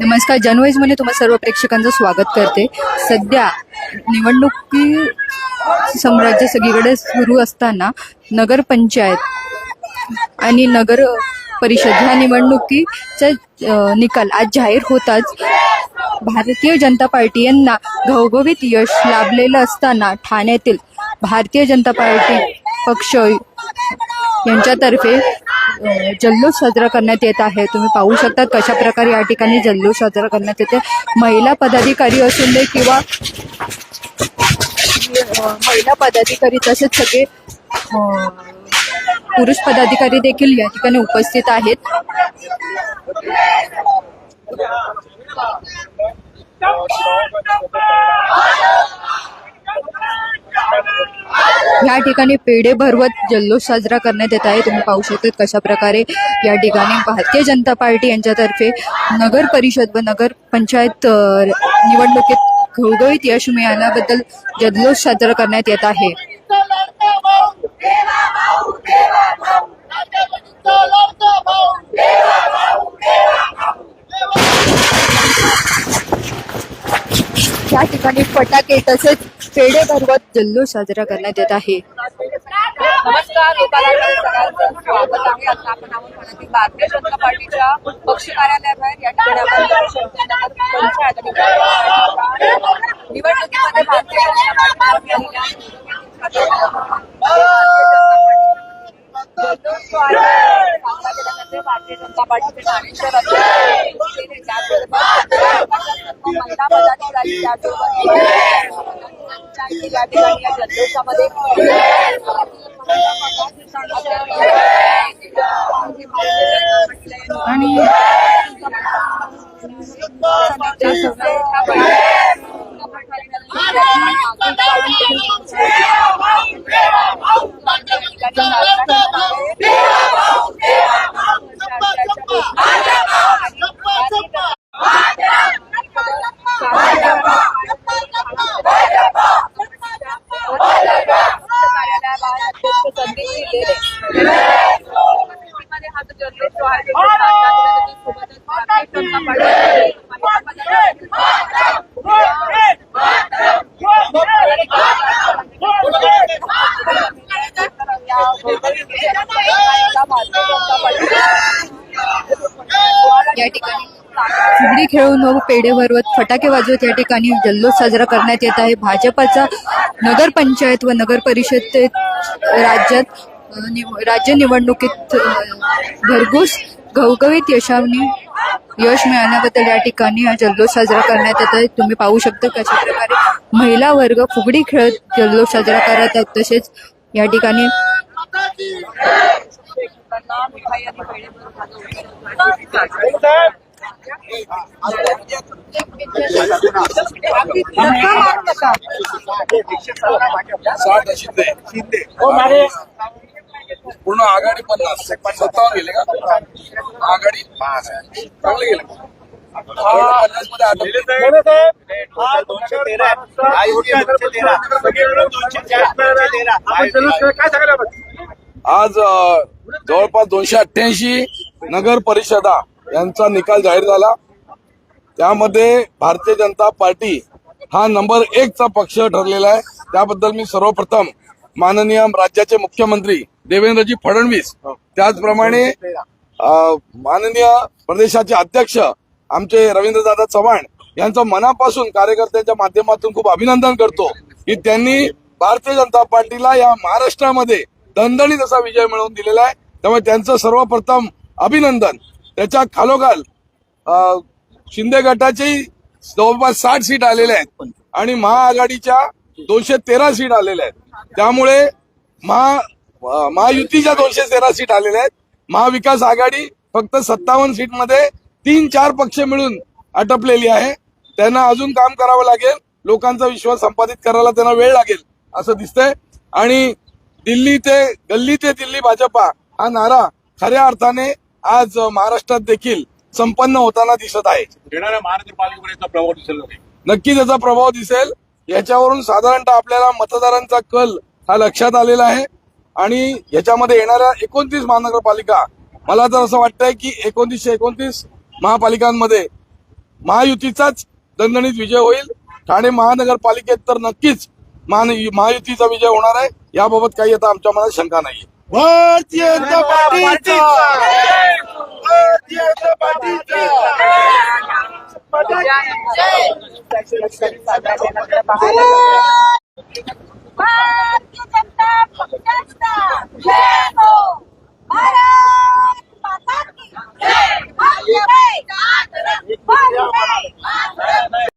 नमस्कार, जनवाईजमध्ये तुम्हा सर्व प्रेक्षकांचं स्वागत करते. सध्या निवडणुकी साम्राज्य सगळीकडे सुरू असताना नगरपंचायत आणि नगर परिषद ह्या निवडणुकीचा निकाल आज जाहीर होताच भारतीय जनता पार्टी यांना घवघवीत यश लाभलेलं असताना ठाण्यातील भारतीय जनता पार्टी पक्ष यांच्यातर्फे जल्लोष साजरा करण्यात येत आहे. तुम्ही पाहू शकता कशा प्रकारे या ठिकाणी जल्लोष साजरा करण्यात येते. महिला पदाधिकारी असून दे किंवा महिला पदाधिकारी तसेच सगळे पुरुष पदाधिकारी देखील या ठिकाणी उपस्थित आहेत. या ठिकाणी पेढे भरवत जल्लोष साजरा करण्यात येत आहे. तुम्ही पाहू शकता कशा प्रकारे या ठिकाणी भारतीय जनता पार्टी यांच्यातर्फे नगर परिषद व नगर पंचायत निवडणुकीत घवघवीत यश मिळाल्याबद्दल जल्लोष साजरा करण्यात येत आहे. या ठिकाणी फटाके तसेच पेढे भरवत जल्लोष साजरा करण्यात येत आहे. नमस्कार, सगळ्यांचं स्वागत आहे. आता आपण ठाण्यातील भारतीय जनता पार्टीच्या पक्ष कार्यालयाबाहेर या ठिकाणी आपण पंचायत निवडणुकीमध्ये भारतीय जनता भारतीय जनता पार्टीचे ठाणे शहराचे महिला पदाधिकारी या ठिकाणी या जल्लोषामध्ये आणि या ठिकाणी फुगडी खेळून व पेढे भरवत फटाके वाजवत या ठिकाणी जल्लोष साजरा करण्यात येत आहे. भाजपाचा नगर पंचायत व नगर परिषद राज्य निवडणुकीत भरघोस घवघवीत यश मिळाल्याबद्दल या ठिकाणी हा जल्लोष साजरा करण्यात येत आहे. तुम्ही पाहू शकता कशा प्रकारे महिला वर्ग फुगडी खेळत जल्लोष साजरा करत आहेत. तसेच या ठिकाणी पूर्ण आघाडी 50 57 गेले का आघाडी चांगले गेले. आज जवळपास 288 नगर परिषदा यांचा निकाल जाहीर झाला. त्यामध्ये भारतीय जनता पार्टी हा नंबर 1 चा पक्ष ठरलेला आहे. त्याबद्दल मी सर्वप्रथम माननीय राज्याचे मुख्यमंत्री देवेंद्रजी फडणवीस, त्याचप्रमाणे माननीय प्रदेशाचे अध्यक्ष आमचे रवींद्रदादा चव्हाण यांचं मनापासून कार्यकर्त्यांच्या माध्यमातून खूप अभिनंदन करतो की त्यांनी भारतीय जनता पार्टीला या महाराष्ट्रामध्ये दणदणीत असा विजय मिळवून दिलेला आहे. त्यामुळे त्यांचं सर्वप्रथम अभिनंदन. त्याच्या खालोखाल शिंदे गटाचे जवळपास 60 सीट आलेले आहेत आणि महाआघाडीच्या 213 सीट आलेल्या आहेत. त्यामुळे महायुतीच्या 213 सीट आलेल्या आहेत. महाविकास आघाडी फक्त 57 सीटमध्ये 3-4 पक्ष मिळून आटपलेली आहे. त्यांना अजून काम करावं लागेल. लोकांचा विश्वास संपादित करायला त्यांना वेळ लागेल असं दिसतंय. आणि दिल्ली ते गल्ली ते दिल्ली भाजपा हा नारा खऱ्या अर्थाने आज महाराष्ट्रात देखील संपन्न होताना दिसत आहे. येणाऱ्या महानगरपालिकेवर याचा प्रभाव दिसेल. नक्कीच याचा प्रभाव दिसेल. याच्यावरून साधारणतः आपल्याला मतदारांचा कल हा लक्षात आलेला आहे. आणि याच्यामध्ये येणाऱ्या 29 महानगरपालिका, मला तर असं वाटतंय की 2929 महापालिकांमध्ये महायुतीचाच दणदणीत विजय होईल. ठाणे महानगरपालिकेत तर नक्कीच महायुतीचा विजय होणार आहे. याबाबत काही आता आमच्या मनात शंका नाहीये. भारतीय जनता पार्टीचा भारतीय जनता पार्टीचा भारतीय जनता पक्षाचा